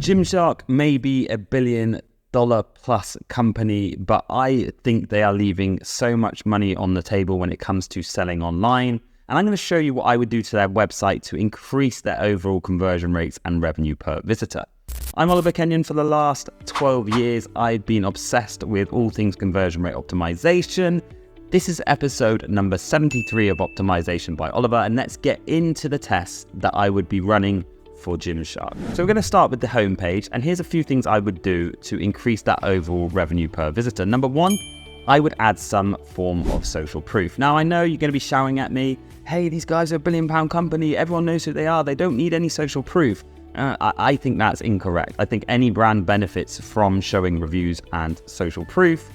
GymShark may be a $1 billion plus company, but I think they are leaving so much money on the table when it comes to selling online. And I'm going to show you what I would do to their website to increase their overall conversion rates and revenue per visitor. I'm Oliver Kenyon. For the last 12 years, I've been obsessed with all things conversion rate optimization. This is episode number 73 of Optimization by Oliver, and let's get into the tests that I would be running for GymShark. So we're going to start with the homepage, and here's a few things I would do to increase that overall revenue per visitor. Number one, I would add some form of social proof. Now, I know you're going to be shouting at me, hey, these guys are a £1 billion company, everyone knows who they are, they don't need any social proof. I think that's incorrect. I think any brand benefits from showing reviews and social proof.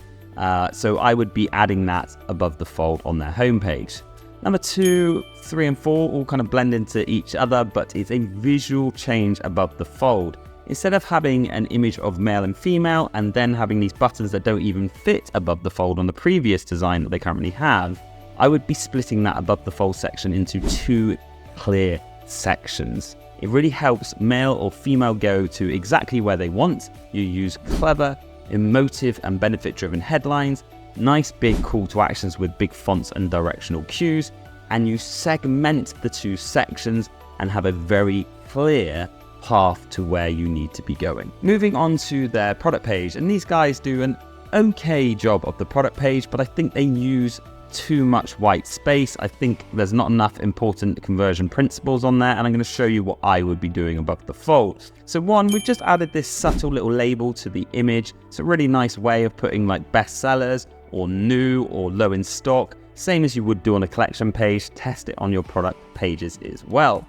So I would be adding that above the fold on their homepage. Number 2, 3, and 4 all kind of blend into each other, but it's a visual change above the fold. Instead of having an image of male and female and then having these buttons that don't even fit above the fold on the previous design that they currently have, I would be splitting that above the fold section into 2 clear sections. It really helps male or female go to exactly where they want. You use clever, emotive and benefit-driven headlines, nice big call to actions with big fonts and directional cues, and you segment the 2 sections and have a very clear path to where you need to be going. Moving on to their product page, and these guys do an okay job of the product page, but I think they use too much white space. I think there's not enough important conversion principles on there, and I'm going to show you what I would be doing above the fold. So one, we've just added this subtle little label to the image. It's a really nice way of putting like bestsellers or new or low in stock, same as you would do on a collection page. Test it on your product pages as well.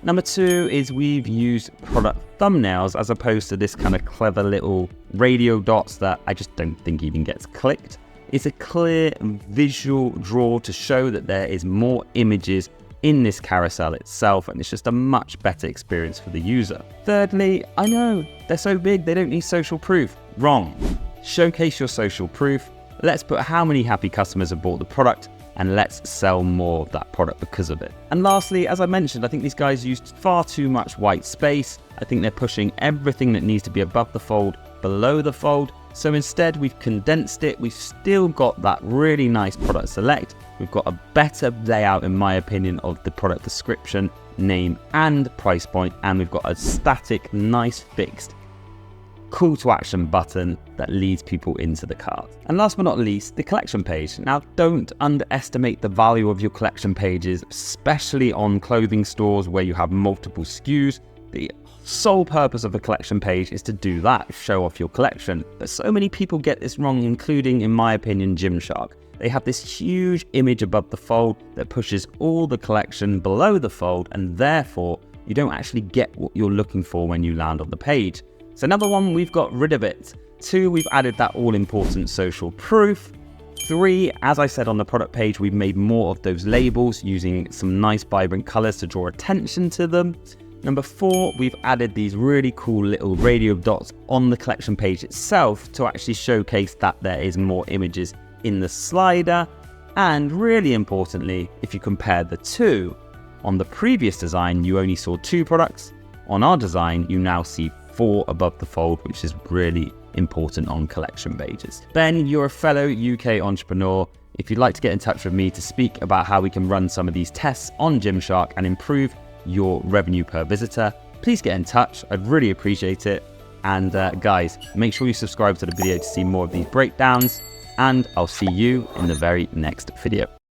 Number 2 is we've used product thumbnails as opposed to this kind of clever little radio dots that I just don't think even gets clicked. It's a clear visual draw to show that there is more images in this carousel itself, and it's just a much better experience for the user. Thirdly, I know they're so big they don't need social proof. Wrong. Showcase your social proof. Let's put how many happy customers have bought the product, and let's sell more of that product because of it. And lastly, as I mentioned, I think these guys used far too much white space. I think they're pushing everything that needs to be above the fold below the fold. So instead, we've condensed it. We've still got that really nice product select. We've got a better layout, in my opinion, of the product description, name, and price point. And we've got a static, nice, fixed call to action button that leads people into the cart. And last but not least, the collection page. Now, don't underestimate the value of your collection pages, especially on clothing stores where you have multiple SKUs. The sole purpose of a collection page is to do that, show off your collection. But so many people get this wrong, including, in my opinion, GymShark. They have this huge image above the fold that pushes all the collection below the fold, and therefore you don't actually get what you're looking for when you land on the page. So number 1, we've got rid of it. 2, we've added that all-important social proof. 3, as I said on the product page, we've made more of those labels using some nice vibrant colors to draw attention to them. Number 4, we've added these really cool little radio dots on the collection page itself to actually showcase that there is more images in the slider. And really importantly, if you compare the 2, on the previous design, you only saw 2 products. On our design, you now see 4 above the fold, which is really important on collection pages. Ben, you're a fellow UK entrepreneur. If you'd like to get in touch with me to speak about how we can run some of these tests on GymShark and improve your revenue per visitor, please get in touch. I'd really appreciate it. And guys, make sure you subscribe to the video to see more of these breakdowns, and I'll see you in the very next video.